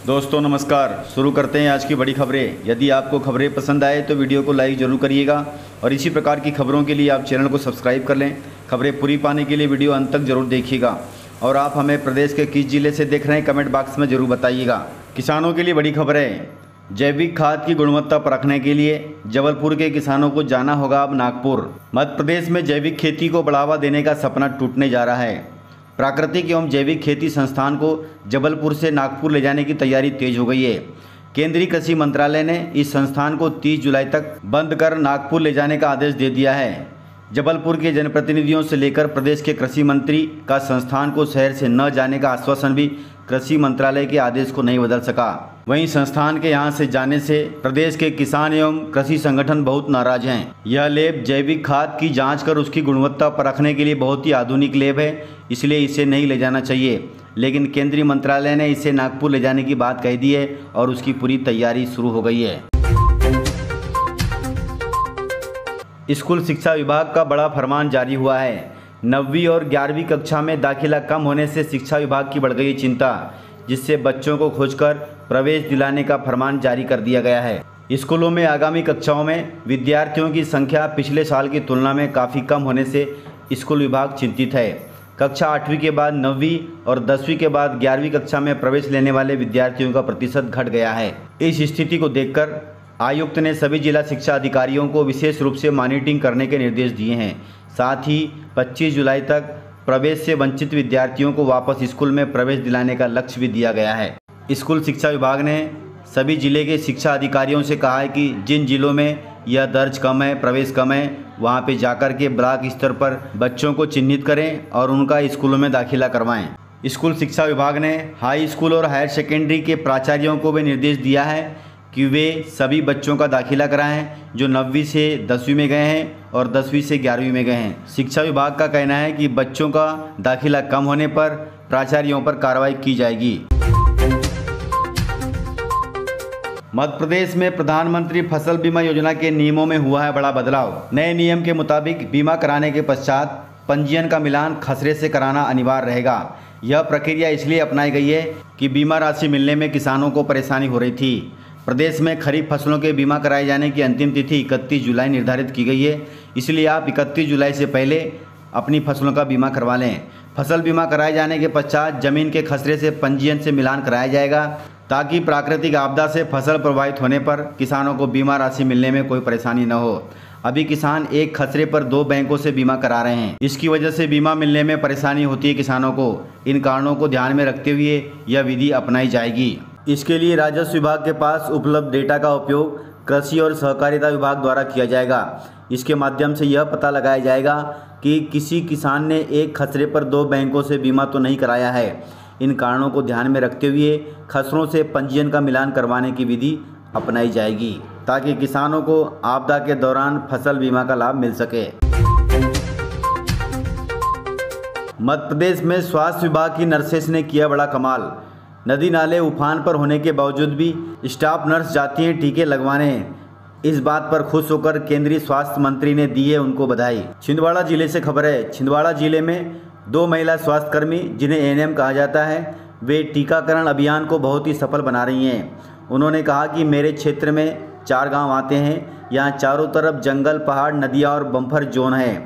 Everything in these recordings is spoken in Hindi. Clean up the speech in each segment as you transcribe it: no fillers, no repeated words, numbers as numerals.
दोस्तों नमस्कार। शुरू करते हैं आज की बड़ी खबरें। यदि आपको खबरें पसंद आए तो वीडियो को लाइक ज़रूर करिएगा और इसी प्रकार की खबरों के लिए आप चैनल को सब्सक्राइब कर लें। खबरें पूरी पाने के लिए वीडियो अंत तक जरूर देखिएगा और आप हमें प्रदेश के किस जिले से देख रहे हैं कमेंट बॉक्स में ज़रूर बताइएगा। किसानों के लिए बड़ी खबर है। जैविक खाद की गुणवत्ता परखने के लिए जबलपुर के किसानों को जाना होगा अब नागपुर। मध्य प्रदेश में जैविक खेती को बढ़ावा देने का सपना टूटने जा रहा है। प्राकृतिक एवं जैविक खेती संस्थान को जबलपुर से नागपुर ले जाने की तैयारी तेज हो गई है। केंद्रीय कृषि मंत्रालय ने इस संस्थान को 30 जुलाई तक बंद कर नागपुर ले जाने का आदेश दे दिया है। जबलपुर के जनप्रतिनिधियों से लेकर प्रदेश के कृषि मंत्री का संस्थान को शहर से न जाने का आश्वासन भी कृषि मंत्रालय के आदेश को नहीं बदल सका। वहीं संस्थान के यहां से जाने से प्रदेश के किसान एवं कृषि संगठन बहुत नाराज हैं। यह लैब जैविक खाद की जांच कर उसकी गुणवत्ता परखने के लिए बहुत ही आधुनिक लैब है, इसलिए इसे नहीं ले जाना चाहिए। लेकिन केंद्रीय मंत्रालय ने इसे नागपुर ले जाने की बात कह दी है और उसकी पूरी तैयारी शुरू हो गई है। स्कूल शिक्षा विभाग का बड़ा फरमान जारी हुआ है। 9वीं और 11वीं कक्षा में दाखिला कम होने से शिक्षा विभाग की बढ़ गई चिंता, जिससे बच्चों को खोजकर प्रवेश दिलाने का फरमान जारी कर दिया गया है। स्कूलों में आगामी कक्षाओं में विद्यार्थियों की संख्या पिछले साल की तुलना में काफ़ी कम होने से स्कूल विभाग चिंतित है। कक्षा 8वीं के बाद 9वीं और 10वीं के बाद 11वीं कक्षा में प्रवेश लेने वाले विद्यार्थियों का प्रतिशत घट गया है। इस स्थिति को देखकर आयुक्त ने सभी जिला शिक्षा अधिकारियों को विशेष रूप से मॉनिटरिंग करने के निर्देश दिए हैं। साथ ही 25 जुलाई तक प्रवेश से वंचित विद्यार्थियों को वापस स्कूल में प्रवेश दिलाने का लक्ष्य भी दिया गया है। स्कूल शिक्षा विभाग ने सभी जिले के शिक्षा अधिकारियों से कहा है कि जिन जिलों में यह दर्ज कम है, प्रवेश कम है, वहां पे जाकर के ब्लॉक स्तर पर बच्चों को चिन्हित करें और उनका स्कूलों में दाखिला करवाएं। स्कूल शिक्षा विभाग ने हाई स्कूल और हायर सेकेंडरी के प्राचार्यों को भी निर्देश दिया है कि वे सभी बच्चों का दाखिला कराएं जो 9वीं से 10वीं में गए हैं और 10वीं से 11वीं में गए हैं। शिक्षा विभाग का कहना है कि बच्चों का दाखिला कम होने पर प्राचार्यों पर कार्रवाई की जाएगी। मध्य प्रदेश में प्रधानमंत्री फसल बीमा योजना के नियमों में हुआ है बड़ा बदलाव। नए नियम के मुताबिक बीमा कराने के पश्चात पंजीयन का मिलान खसरे से कराना अनिवार्य रहेगा। यह प्रक्रिया इसलिए अपनाई गई है कि बीमा राशि मिलने में किसानों को परेशानी हो रही थी। प्रदेश में खरीफ फसलों के बीमा कराए जाने की अंतिम तिथि 31 जुलाई निर्धारित की गई है, इसलिए आप 31 जुलाई से पहले अपनी फसलों का बीमा करवा लें। फसल बीमा कराए जाने के पश्चात जमीन के खसरे से पंजीयन से मिलान कराया जाएगा ताकि प्राकृतिक आपदा से फसल प्रभावित होने पर किसानों को बीमा राशि मिलने में कोई परेशानी न हो। अभी किसान एक खसरे पर 2 बैंकों से बीमा करा रहे हैं। इसकी वजह से बीमा मिलने में परेशानी होती है किसानों को। इन कारणों को ध्यान में रखते हुए यह विधि अपनाई जाएगी। इसके लिए राजस्व विभाग के पास उपलब्ध डेटा का उपयोग कृषि और सहकारिता विभाग द्वारा किया जाएगा। इसके माध्यम से यह पता लगाया जाएगा कि किसी किसान ने एक खसरे पर 2 बैंकों से बीमा तो नहीं कराया है। इन कारणों को ध्यान में रखते हुए खसरों से पंजीयन का मिलान करवाने की विधि अपनाई जाएगी ताकि किसानों को आपदा के दौरान फसल बीमा का लाभ मिल सके। मध्य प्रदेश में स्वास्थ्य विभाग की नर्सेस ने किया बड़ा कमाल। नदी नाले उफान पर होने के बावजूद भी स्टाफ नर्स जाती हैं टीके लगवाने। इस बात पर खुश होकर केंद्रीय स्वास्थ्य मंत्री ने दी है उनको बधाई। छिंदवाड़ा जिले से खबर है। छिंदवाड़ा जिले में 2 महिला स्वास्थ्यकर्मी जिन्हें एएनएम कहा जाता है, वे टीकाकरण अभियान को बहुत ही सफल बना रही हैं। उन्होंने कहा कि मेरे क्षेत्र में 4 गाँव आते हैं। यहाँ चारों तरफ जंगल, पहाड़, नदियाँ और बम्फर जोन है।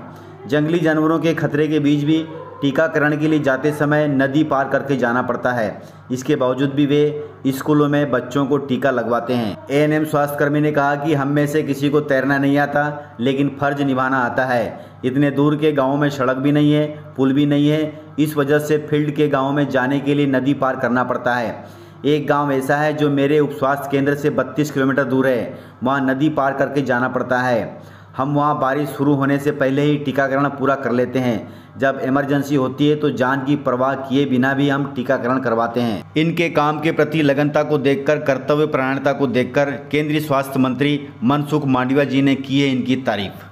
जंगली जानवरों के खतरे के बीच भी टीकाकरण के लिए जाते समय नदी पार करके जाना पड़ता है। इसके बावजूद भी वे स्कूलों में बच्चों को टीका लगवाते हैं। एएनएम स्वास्थ्यकर्मी ने कहा कि हम में से किसी को तैरना नहीं आता, लेकिन फर्ज निभाना आता है। इतने दूर के गाँव में सड़क भी नहीं है, पुल भी नहीं है। इस वजह से फील्ड के गाँव में जाने के लिए नदी पार करना पड़ता है। एक गांव ऐसा है जो मेरे उप स्वास्थ्य केंद्र से 32 किलोमीटर दूर है। वहाँ नदी पार करके जाना पड़ता है। हम वहाँ बारिश शुरू होने से पहले ही टीकाकरण पूरा कर लेते हैं। जब इमरजेंसी होती है तो जान की परवाह किए बिना भी हम टीकाकरण करवाते हैं। इनके काम के प्रति लगनता को देखकर, कर्तव्य परायणता को देखकर केंद्रीय स्वास्थ्य मंत्री मनसुख मांडविया जी ने की है इनकी तारीफ।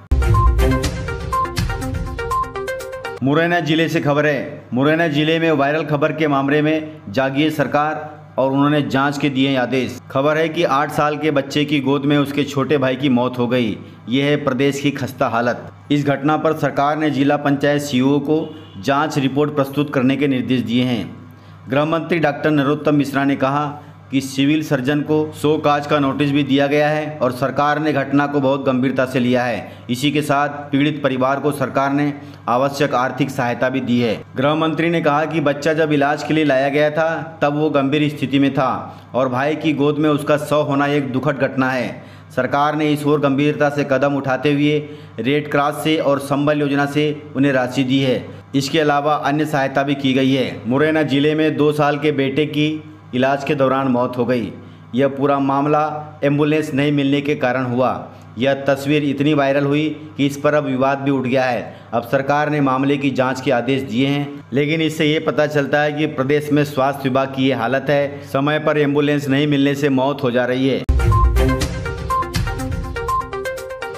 मुरैना जिले से खबर है। मुरैना जिले में वायरल खबर के मामले में जागिए सरकार और उन्होंने जांच के दिए आदेश। खबर है कि 8 साल के बच्चे की गोद में उसके छोटे भाई की मौत हो गई। यह है प्रदेश की खस्ता हालत। इस घटना पर सरकार ने जिला पंचायत सीईओ को जांच रिपोर्ट प्रस्तुत करने के निर्देश दिए हैं। गृह मंत्री डॉक्टर नरोत्तम मिश्रा ने कहा कि सिविल सर्जन को शोकाज का नोटिस भी दिया गया है और सरकार ने घटना को बहुत गंभीरता से लिया है। इसी के साथ पीड़ित परिवार को सरकार ने आवश्यक आर्थिक सहायता भी दी है। गृह मंत्री ने कहा कि बच्चा जब इलाज के लिए लाया गया था तब वो गंभीर स्थिति में था और भाई की गोद में उसका शव होना एक दुखद घटना है। सरकार ने इस ओर गंभीरता से कदम उठाते हुए रेड क्रॉस से और संबल योजना से उन्हें राशि दी है। इसके अलावा अन्य सहायता भी की गई है। मुरैना जिले में 2 साल के बेटे की इलाज के दौरान मौत हो गई। यह पूरा मामला एम्बुलेंस नहीं मिलने के कारण हुआ। यह तस्वीर इतनी वायरल हुई कि इस पर अब विवाद भी उठ गया है। अब सरकार ने मामले की जांच के आदेश दिए हैं, लेकिन इससे ये पता चलता है कि प्रदेश में स्वास्थ्य विभाग की ये हालत है, समय पर एम्बुलेंस नहीं मिलने से मौत हो जा रही है।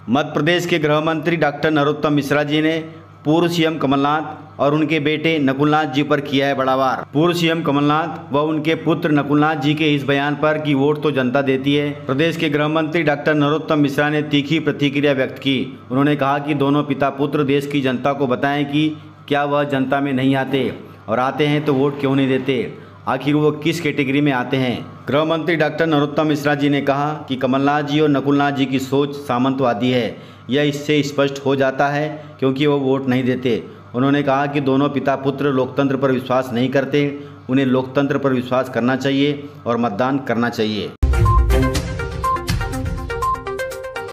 मध्य प्रदेश के गृह मंत्री डॉक्टर नरोत्तम मिश्रा जी ने पूर्व सीएम कमलनाथ और उनके बेटे नकुलनाथ जी पर किया है बड़ा वार। पूर्व सीएम कमलनाथ व उनके पुत्र नकुलनाथ जी के इस बयान पर कि वोट तो जनता देती है, प्रदेश के गृह मंत्री डॉक्टर नरोत्तम मिश्रा ने तीखी प्रतिक्रिया व्यक्त की। उन्होंने कहा कि दोनों पिता पुत्र देश की जनता को बताएं कि क्या वह जनता में नहीं आते, और आते हैं तो वोट क्यों नहीं देते, आखिर वो किस कैटेगरी में आते हैं। गृह मंत्री डॉक्टर नरोत्तम मिश्रा जी ने कहा कि कमलनाथ जी और नकुलनाथ जी की सोच सामंतवादी है। यह इससे स्पष्ट हो जाता है क्योंकि वो वोट नहीं देते। उन्होंने कहा कि दोनों पिता पुत्र लोकतंत्र पर विश्वास नहीं करते, उन्हें लोकतंत्र पर विश्वास करना चाहिए और मतदान करना चाहिए।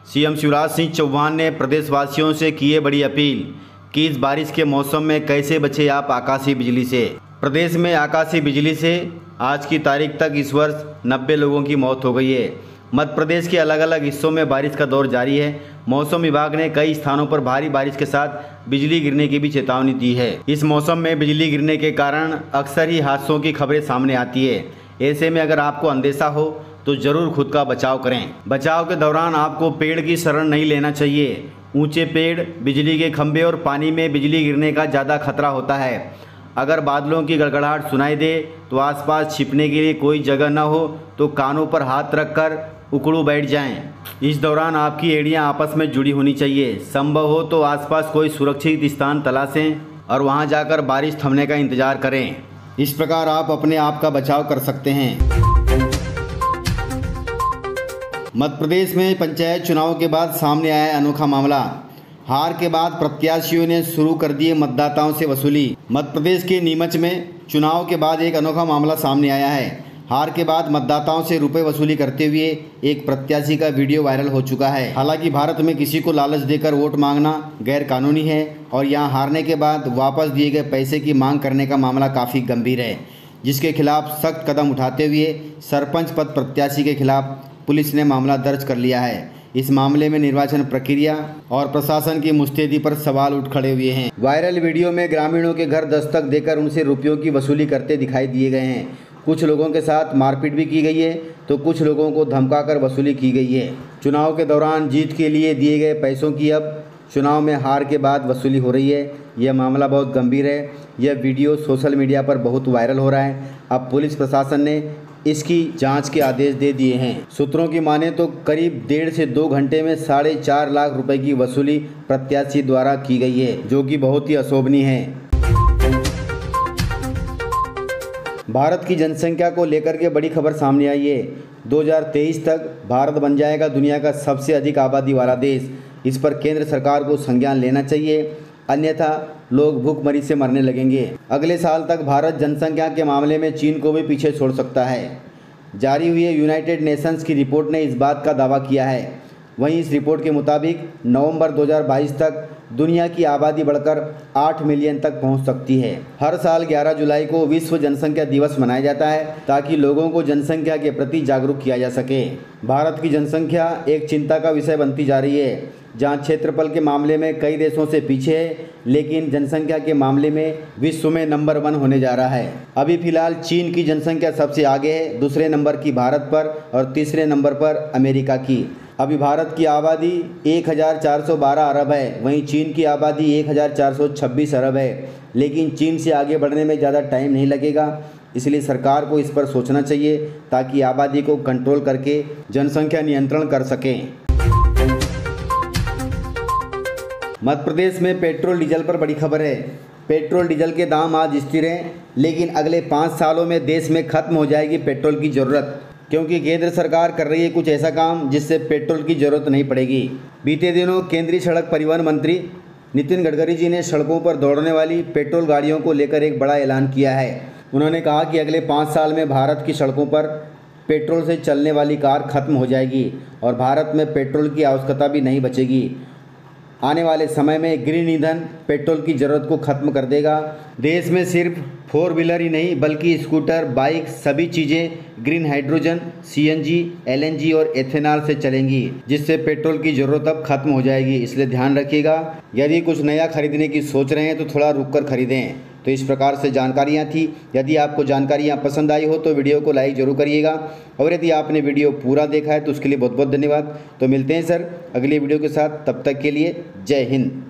सीएम शिवराज सिंह चौहान ने प्रदेशवासियों से की है बड़ी अपील कि इस बारिश के मौसम में कैसे बचे आप आकाशीय बिजली से। प्रदेश में आकाशीय बिजली से आज की तारीख तक इस वर्ष 90 लोगों की मौत हो गई है। मध्य प्रदेश के अलग अलग हिस्सों में बारिश का दौर जारी है। मौसम विभाग ने कई स्थानों पर भारी बारिश के साथ बिजली गिरने की भी चेतावनी दी है। इस मौसम में बिजली गिरने के कारण अक्सर ही हादसों की खबरें सामने आती है। ऐसे में अगर आपको अंदेशा हो तो ज़रूर खुद का बचाव करें। बचाव के दौरान आपको पेड़ की शरण नहीं लेना चाहिए। ऊंचे पेड़, बिजली के खंभे और पानी में बिजली गिरने का ज़्यादा खतरा होता है। अगर बादलों की गड़गड़ाहट सुनाई दे तो आसपास छिपने के लिए कोई जगह न हो तो कानों पर हाथ रखकर उकड़ू बैठ जाएं। इस दौरान आपकी एड़ियां आपस में जुड़ी होनी चाहिए। संभव हो तो आसपास कोई सुरक्षित स्थान तलाशें और वहां जाकर बारिश थमने का इंतजार करें। इस प्रकार आप अपने आप का बचाव कर सकते हैं। मध्य प्रदेश में पंचायत चुनाव के बाद सामने आया अनोखा मामला। हार के बाद प्रत्याशियों ने शुरू कर दिए मतदाताओं से वसूली। मध्य प्रदेश के नीमच में चुनाव के बाद एक अनोखा मामला सामने आया है। हार के बाद मतदाताओं से रुपए वसूली करते हुए एक प्रत्याशी का वीडियो वायरल हो चुका है। हालांकि भारत में किसी को लालच देकर वोट मांगना गैर कानूनी है और यहां हारने के बाद वापस दिए गए पैसे की मांग करने का मामला काफ़ी गंभीर है, जिसके खिलाफ सख्त कदम उठाते हुए सरपंच पद प्रत्याशी के खिलाफ पुलिस ने मामला दर्ज कर लिया है। इस मामले में निर्वाचन प्रक्रिया और प्रशासन की मुस्तैदी पर सवाल उठ खड़े हुए हैं। वायरल वीडियो में ग्रामीणों के घर दस्तक देकर उनसे रुपयों की वसूली करते दिखाई दिए गए हैं। कुछ लोगों के साथ मारपीट भी की गई है तो कुछ लोगों को धमकाकर वसूली की गई है। चुनाव के दौरान जीत के लिए दिए गए पैसों की अब चुनाव में हार के बाद वसूली हो रही है। यह मामला बहुत गंभीर है। यह वीडियो सोशल मीडिया पर बहुत वायरल हो रहा है। अब पुलिस प्रशासन ने इसकी जांच के आदेश दे दिए हैं। सूत्रों की माने तो करीब 1.5 से 2 घंटे में 4.5 लाख रुपए की वसूली प्रत्याशी द्वारा की गई है, जो कि बहुत ही अशोभनीय है। भारत की जनसंख्या को लेकर के बड़ी खबर सामने आई है। 2023 तक भारत बन जाएगा दुनिया का सबसे अधिक आबादी वाला देश। इस पर केंद्र सरकार को संज्ञान लेना चाहिए, अन्यथा लोग भूखमरी से मरने लगेंगे। अगले साल तक भारत जनसंख्या के मामले में चीन को भी पीछे छोड़ सकता है। जारी हुई यूनाइटेड नेशंस की रिपोर्ट ने इस बात का दावा किया है। वहीं इस रिपोर्ट के मुताबिक नवंबर 2022 तक दुनिया की आबादी बढ़कर 8 मिलियन तक पहुंच सकती है। हर साल 11 जुलाई को विश्व जनसंख्या दिवस मनाया जाता है ताकि लोगों को जनसंख्या के प्रति जागरूक किया जा सके। भारत की जनसंख्या एक चिंता का विषय बनती जा रही है, जहां क्षेत्रफल के मामले में कई देशों से पीछे है, लेकिन जनसंख्या के मामले में विश्व में नंबर 1 होने जा रहा है। अभी फिलहाल चीन की जनसंख्या सबसे आगे है, दूसरे नंबर की भारत पर और तीसरे नंबर पर अमेरिका की। अभी भारत की आबादी 1412 अरब है, वहीं चीन की आबादी 1426 अरब है। लेकिन चीन से आगे बढ़ने में ज़्यादा टाइम नहीं लगेगा, इसलिए सरकार को इस पर सोचना चाहिए ताकि आबादी को कंट्रोल करके जनसंख्या नियंत्रण कर सकें। मध्य प्रदेश में पेट्रोल डीजल पर बड़ी खबर है। पेट्रोल डीजल के दाम आज स्थिर हैं, लेकिन अगले 5 सालों में देश में खत्म हो जाएगी पेट्रोल की ज़रूरत, क्योंकि केंद्र सरकार कर रही है कुछ ऐसा काम जिससे पेट्रोल की ज़रूरत नहीं पड़ेगी। बीते दिनों केंद्रीय सड़क परिवहन मंत्री नितिन गडकरी जी ने सड़कों पर दौड़ने वाली पेट्रोल गाड़ियों को लेकर एक बड़ा ऐलान किया है। उन्होंने कहा कि अगले 5 साल में भारत की सड़कों पर पेट्रोल से चलने वाली कार खत्म हो जाएगी और भारत में पेट्रोल की आवश्यकता भी नहीं बचेगी। आने वाले समय में ग्रीन ईंधन पेट्रोल की ज़रूरत को ख़त्म कर देगा। देश में सिर्फ 4 व्हीलर ही नहीं बल्कि स्कूटर, बाइक सभी चीज़ें ग्रीन हाइड्रोजन, सीएनजी, एलएनजी और एथेनॉल से चलेंगी, जिससे पेट्रोल की ज़रूरत अब खत्म हो जाएगी। इसलिए ध्यान रखिएगा, यदि कुछ नया खरीदने की सोच रहे हैं तो थोड़ा रुक कर खरीदें। तो इस प्रकार से जानकारियाँ थी। यदि आपको जानकारियाँ पसंद आई हो तो वीडियो को लाइक ज़रूर करिएगा, और यदि आपने वीडियो पूरा देखा है तो उसके लिए बहुत बहुत धन्यवाद। तो मिलते हैं सर अगली वीडियो के साथ, तब तक के लिए जय हिंद।